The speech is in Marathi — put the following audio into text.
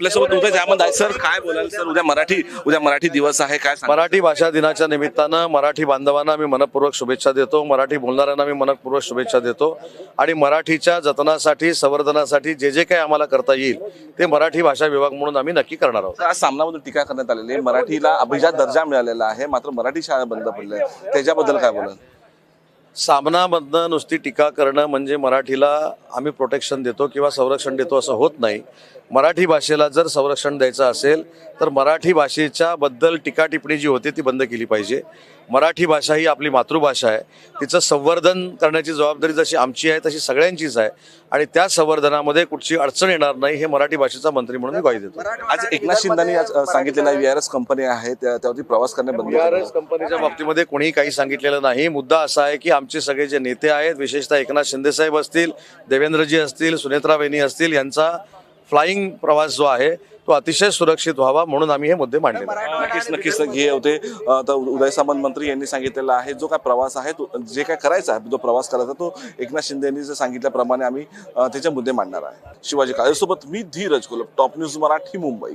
आपल्यासोबत उदय जामंत आहे. सर काय बोलाल सर, उद्या मराठी दिवस आहे, काय सांगाल? मराठी भाषा दिनाच्या निमित्तानं मराठी बांधवांना मी मनपूर्वक शुभेच्छा देतो. मराठी बोलणाऱ्यांना मी मनपूर्वक शुभेच्छा देतो. आणि मराठीच्या जतनासाठी, संवर्धनासाठी जे जे काही आम्हाला करता येईल ते मराठी भाषा विभाग म्हणून आम्ही नक्की करणार आहोत. आज सामनामधून टीका करण्यात आलेली आहे. मराठीला अभिजात दर्जा मिळालेला आहे, मात्र मराठी शाळा बंद पडल्या आहेत. त्याच्याबद्दल काय बोलाल? सामनामधनं नुसती टीका करणं म्हणजे मराठीला आम्ही प्रोटेक्शन देतो किंवा संरक्षण देतो असं होत नाही. मराठी भाषेला जर संरक्षण द्यायचं असेल तर मराठी भाषेच्या बद्दल टीका टिप्पणी जी होते ती बंद केली पाहिजे. मराठी भाषा ही आपली मातृभाषा आहे. तिचं संवर्धन करण्याची जबाबदारी जशी आमची आहे तशी सगळ्यांचीच आहे. आणि त्या संवर्धनामध्ये कुठची अडचण येणार नाही हे मराठी भाषेचा मंत्री म्हणून मी ग्वाही देतो. आज एकनाथ शिंदेनी आज सांगितलेलं आहे VRS कंपनी आहे त्यावरती प्रवास करणे बंद VRS कंपनीच्या बाबतीमध्ये कोणीही काही सांगितलेलं नाही. मुद्दा असा आहे की आमचे सगळे जे नेते आहेत, विशेषतः एकनाथ शिंदेसाहेब असतील, देवेंद्रजी असतील, सुनेत्रा वहिनी असतील, यांचा फ्लाईंग प्रवास जो आहे तो अतिशय सुरक्षित व्हावा म्हणून आम्ही हे मुद्दे मांडले. नक्कीच हे होते. तर उदय सामंत मंत्री यांनी सांगितलेलं आहे जो काय प्रवास आहे तो जे काय करायचा आहे, जो प्रवास करायचा तो एकनाथ शिंदे यांनी सांगितल्याप्रमाणे आम्ही त्याचे मुद्दे मांडणार आहे. शिवाजी काळेसोबत मी धीरज कोलप, टॉप न्यूज मराठी, मुंबई.